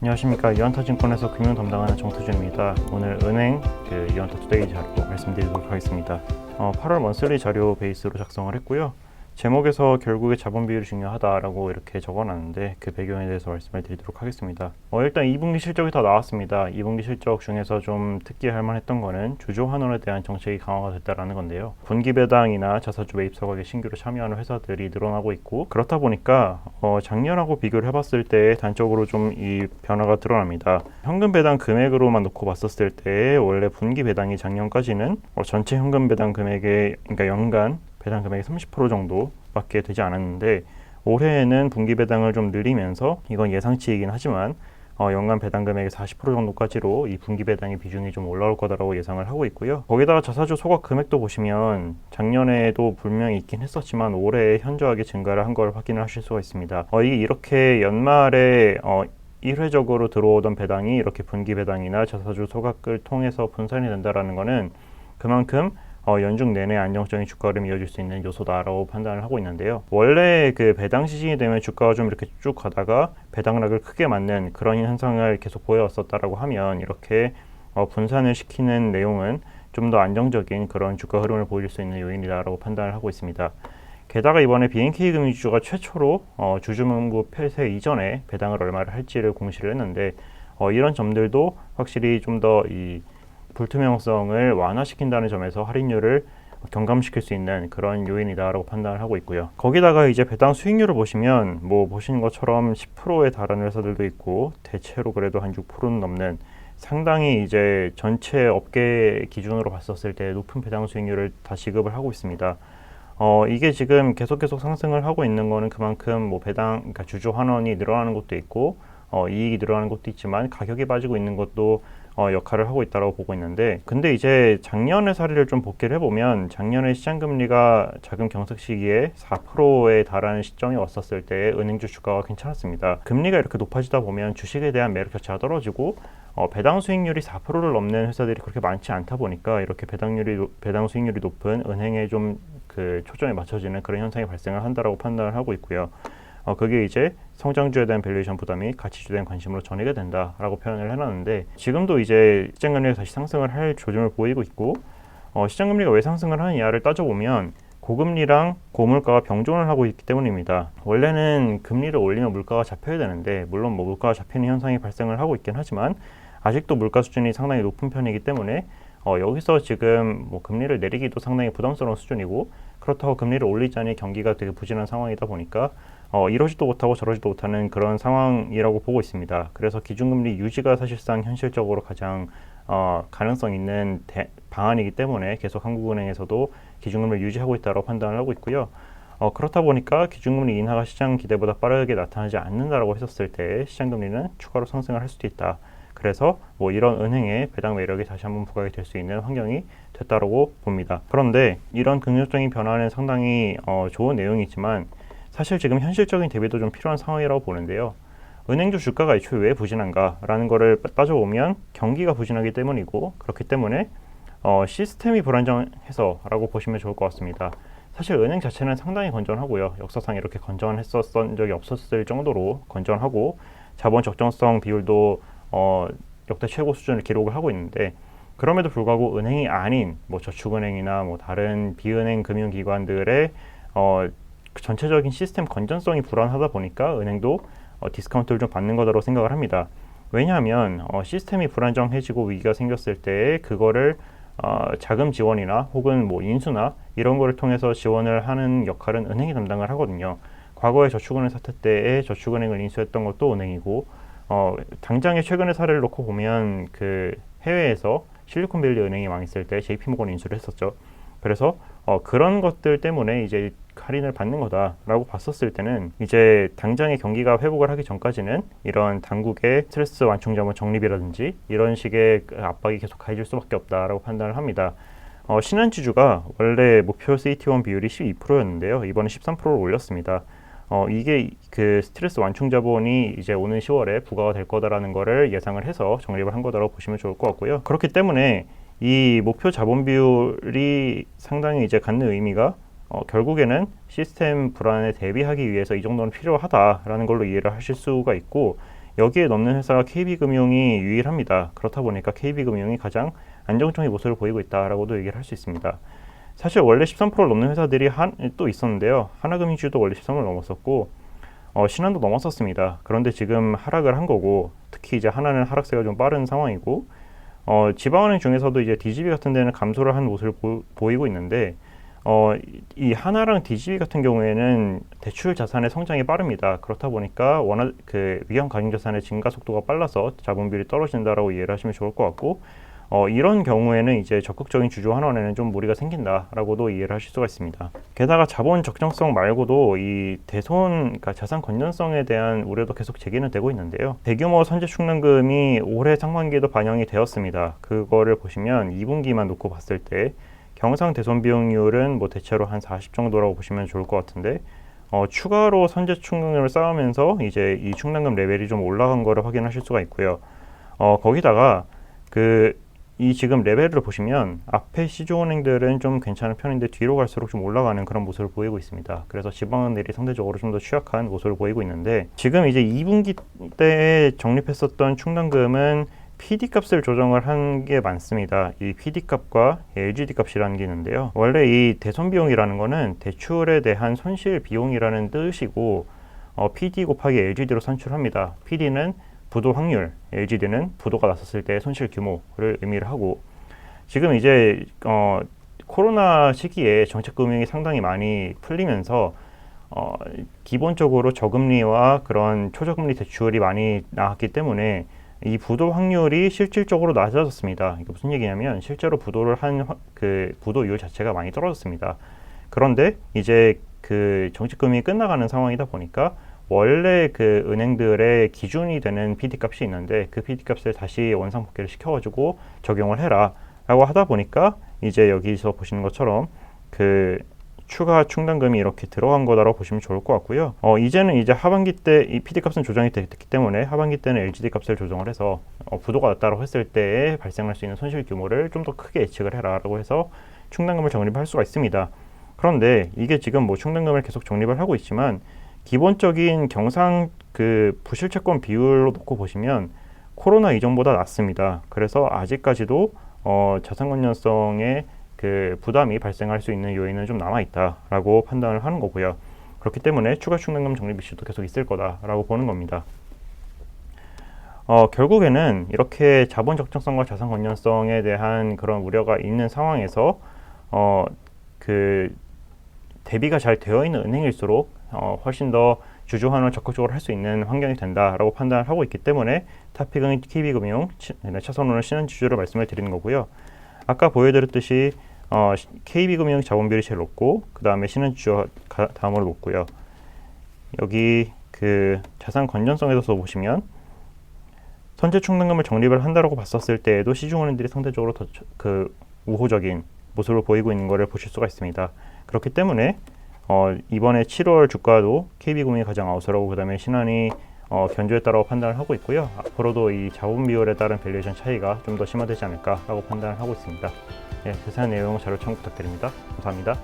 안녕하십니까. 이원타증권에서 금융 담당하는 정태준입니다. 오늘 은행 이원타 투데이 자료 말씀드리도록 하겠습니다. 8월 먼슬리 자료 베이스로 작성을 했고요. 제목에서 결국에 자본 비율이 중요하다라고 이렇게 적어놨는데 그 배경에 대해서 말씀을 드리도록 하겠습니다. 일단 2분기 실적이 다 나왔습니다. 2분기 실적 중에서 좀 특기할 만했던 거는 주주 환원에 대한 정책이 강화가 됐다라는 건데요. 분기 배당이나 자사주 매입 서각에 신규로 참여하는 회사들이 늘어나고 있고, 그렇다 보니까 작년하고 비교를 해봤을 때 단적으로 좀 이 변화가 드러납니다. 현금 배당 금액으로만 놓고 봤었을 때 원래 분기 배당이 작년까지는 전체 현금 배당 금액의, 그러니까 연간 배당 금액이 30% 정도밖에 되지 않았는데, 올해에는 분기 배당을 좀 늘리면서, 이건 예상치이긴 하지만 연간 배당 금액의 40% 정도까지로 이 분기 배당의 비중이 좀 올라올 거다라고 예상을 하고 있고요. 거기다가 자사주 소각 금액도 보시면 작년에도 분명히 있긴 했었지만 올해 현저하게 증가를 한 걸 확인을 하실 수가 있습니다. 이게 이렇게 연말에 일회적으로 들어오던 배당이 이렇게 분기 배당이나 자사주 소각을 통해서 분산이 된다라는 거는 그만큼 연중 내내 안정적인 주가 흐름이 이어질 수 있는 요소다라고 판단을 하고 있는데요. 원래 그 배당 시즌이 되면 주가가 좀 이렇게 쭉 가다가 배당락을 크게 맞는 그런 현상을 계속 보여왔었다라고 하면, 이렇게 분산을 시키는 내용은 좀 더 안정적인 그런 주가 흐름을 보여줄 수 있는 요인이다라고 판단을 하고 있습니다. 게다가 이번에 BNK금융지주가 최초로 주주문구 폐쇄 이전에 배당을 얼마를 할지를 공시를 했는데, 이런 점들도 확실히 좀 더 이 불투명성을 완화시킨다는 점에서 할인율을 경감시킬 수 있는 그런 요인이다라고 판단을 하고 있고요. 거기다가 이제 배당 수익률을 보시면 보시는 것처럼 10%에 달하는 회사들도 있고, 대체로 그래도 한 6%는 넘는 상당히 이제 전체 업계 기준으로 봤었을 때 높은 배당 수익률을 다 지급을 하고 있습니다. 이게 지금 계속 상승을 하고 있는 거는 그만큼 그러니까 주주 환원이 늘어나는 것도 있고, 이익이 늘어나는 것도 있지만 가격이 빠지고 있는 것도 역할을 하고 있다고 보고 있는데, 근데 이제 작년의 사례를 좀 복기를 해보면, 작년에 시장금리가 자금 경색 시기에 4%에 달하는 시점이 왔었을 때 은행주 주가가 괜찮았습니다. 금리가 이렇게 높아지다 보면 주식에 대한 매력 자체가 떨어지고, 배당 수익률이 4%를 넘는 회사들이 그렇게 많지 않다 보니까 이렇게 배당 수익률이 높은 은행에 좀 초점이 맞춰지는 그런 현상이 발생을 한다라고 판단을 하고 있고요. 그게 이제 성장주에 대한 밸류에이션 부담이 가치주에 대한 관심으로 전이게 된다라고 표현을 해놨는데, 지금도 이제 시장금리가 다시 상승을 할 조짐을 보이고 있고, 시장금리가 왜 상승을 하느냐를 따져보면 고금리랑 고물가가 병존을 하고 있기 때문입니다. 원래는 금리를 올리면 물가가 잡혀야 되는데, 물론 물가가 잡히는 현상이 발생을 하고 있긴 하지만 아직도 물가 수준이 상당히 높은 편이기 때문에 여기서 지금 금리를 내리기도 상당히 부담스러운 수준이고, 그렇다고 금리를 올리자니 경기가 되게 부진한 상황이다 보니까 이러지도 못하고 저러지도 못하는 그런 상황이라고 보고 있습니다. 그래서 기준금리 유지가 사실상 현실적으로 가장 가능성 있는 방안이기 때문에 계속 한국은행에서도 기준금리를 유지하고 있다고 판단을 하고 있고요. 그렇다 보니까 기준금리 인하가 시장 기대보다 빠르게 나타나지 않는다라고 했었을 때 시장금리는 추가로 상승을 할 수도 있다. 그래서 이런 은행의 배당 매력이 다시 한번 부각이 될 수 있는 환경이 됐다라고 봅니다. 그런데 이런 긍정적인 변화는 상당히 좋은 내용이지만, 사실 지금 현실적인 대비도 좀 필요한 상황이라고 보는데요. 은행주 주가가 애초에 왜 부진한가라는 거를 따져보면 경기가 부진하기 때문이고, 그렇기 때문에 시스템이 불안정해서라고 보시면 좋을 것 같습니다. 사실 은행 자체는 상당히 건전하고요. 역사상 이렇게 건전했었던 적이 없었을 정도로 건전하고, 자본 적정성 비율도 역대 최고 수준을 기록을 하고 있는데, 그럼에도 불구하고 은행이 아닌 저축은행이나 다른 비은행 금융기관들의 전체적인 시스템 건전성이 불안하다 보니까 은행도 디스카운트를 좀 받는 거다라고 생각을 합니다. 왜냐하면 시스템이 불안정해지고 위기가 생겼을 때 그거를 자금 지원이나 혹은 인수나 이런 거를 통해서 지원을 하는 역할은 은행이 담당을 하거든요. 과거에 저축은행 사태 때에 저축은행을 인수했던 것도 은행이고, 당장의 최근의 사례를 놓고 보면 해외에서 실리콘밸리 은행이 망했을 때 JP모건이 인수를 했었죠. 그래서 그런 것들 때문에 이제 할인을 받는 거다라고 봤었을 때는, 이제 당장의 경기가 회복을 하기 전까지는 이런 당국의 스트레스 완충 자본 적립이라든지 이런 식의 압박이 계속 가해질 수밖에 없다라고 판단을 합니다. 신한지주가 원래 목표 CET1 비율이 12%였는데요. 이번에 13%를 올렸습니다. 이게 스트레스 완충 자본이 이제 오는 10월에 부과가 될 거다라는 거를 예상을 해서 적립을 한 거다라고 보시면 좋을 것 같고요. 그렇기 때문에 이 목표 자본 비율이 상당히 이제 갖는 의미가 결국에는 시스템 불안에 대비하기 위해서 이 정도는 필요하다라는 걸로 이해를 하실 수가 있고, 여기에 넣는 회사가 KB금융이 유일합니다. 그렇다 보니까 KB금융이 가장 안정적인 모습을 보이고 있다라고도 얘기를 할 수 있습니다. 사실 원래 13%를 넘는 회사들이 또 있었는데요. 하나금융주도 원래 13%를 넘었었고 신한도 넘었었습니다. 그런데 지금 하락을 한 거고, 특히 이제 하나는 하락세가 좀 빠른 상황이고, 지방은행 중에서도 이제 DGB 같은 데는 감소를 한 모습을 보이고 있는데, 이 하나랑 DGB 같은 경우에는 대출 자산의 성장이 빠릅니다. 그렇다 보니까 워낙 그 위험 가중 자산의 증가 속도가 빨라서 자본 비율이 떨어진다라고 이해를 하시면 좋을 것 같고, 이런 경우에는 이제 적극적인 주주 환원에는 좀 무리가 생긴다라고도 이해를 하실 수가 있습니다. 게다가 자본 적정성 말고도 이 그러니까 자산 건전성에 대한 우려도 계속 제기는 되고 있는데요. 대규모 선제 충당금이 올해 상반기에도 반영이 되었습니다. 그거를 보시면 2분기만 놓고 봤을 때 경상 대손 비용률은 뭐 대체로 한 40 정도라고 보시면 좋을 것 같은데, 추가로 선제 충당금을 쌓으면서 이제 이 충당금 레벨이 좀 올라간 거를 확인하실 수가 있고요. 거기다가 이 지금 레벨을 보시면 앞에 시중은행들은 좀 괜찮은 편인데 뒤로 갈수록 좀 올라가는 그런 모습을 보이고 있습니다. 그래서 지방은행들이 상대적으로 좀 더 취약한 모습을 보이고 있는데, 지금 이제 2분기 때에 적립했었던 충당금은 PD 값을 조정을 한 게 많습니다. 이 PD 값과 LGD 값이라는 게 있는데요. 원래 이 대손 비용이라는 거는 대출에 대한 손실 비용이라는 뜻이고, PD 곱하기 LGD로 산출합니다. PD는 부도 확률, LGD는 부도가 났었을 때의 손실 규모를 의미를 하고, 지금 이제 코로나 시기에 정책금융이 상당히 많이 풀리면서 기본적으로 저금리와 그런 초저금리 대출이 많이 나왔기 때문에 이 부도 확률이 실질적으로 낮아졌습니다. 이게 무슨 얘기냐면 실제로 부도를 한 그 부도율 자체가 많이 떨어졌습니다. 그런데 이제 그 정책금융이 끝나가는 상황이다 보니까 원래 그 은행들의 기준이 되는 PD 값이 있는데, 그 PD 값을 다시 원상복귀를 시켜가지고 적용을 해라 라고 하다 보니까 이제 여기서 보시는 것처럼 그 추가 충당금이 이렇게 들어간 거다라고 보시면 좋을 것 같고요. 이제는 이제 하반기 때 이 PD 값은 조정이 됐기 때문에 하반기 때는 LGD 값을 조정을 해서 부도가 났다고 했을 때에 발생할 수 있는 손실 규모를 좀 더 크게 예측을 해라라고 해서 충당금을 적립할 수가 있습니다. 그런데 이게 지금 뭐 충당금을 계속 적립을 하고 있지만 기본적인 경상 그 부실채권 비율로 놓고 보시면 코로나 이전보다 낮습니다. 그래서 아직까지도 자산 건전성의 그 부담이 발생할 수 있는 요인은 좀 남아있다라고 판단을 하는 거고요. 그렇기 때문에 추가 충당금 적립 이슈도 계속 있을 거다라고 보는 겁니다. 결국에는 이렇게 자본 적정성과 자산 건전성에 대한 그런 우려가 있는 상황에서 그 대비가 잘 되어 있는 은행일수록 훨씬 더 주주 환원을 적극적으로 할 수 있는 환경이 된다라고 판단을 하고 있기 때문에 탑픽은 KB금융, 차선호는 신한주주를 말씀을 드리는 거고요. 아까 보여드렸듯이 KB금융 자본비율이 제일 높고 그 다음에 신한주주가 다음으로 높고요. 여기 그 자산 건전성에서 보시면 선제 충당금을 적립을 한다라고 봤었을 때에도 시중은행들이 상대적으로 더 그 우호적인 모습을 보이고 있는 것을 보실 수가 있습니다. 그렇기 때문에 이번에 7월 주가도 KB금융이 가장 아웃서라고, 그 다음에 신한이 견조했다라고 판단을 하고 있고요. 앞으로도 이 자본 비율에 따른 밸류에이션 차이가 좀 더 심화되지 않을까라고 판단을 하고 있습니다. 예, 자세한 내용 자료 참고 부탁드립니다. 감사합니다.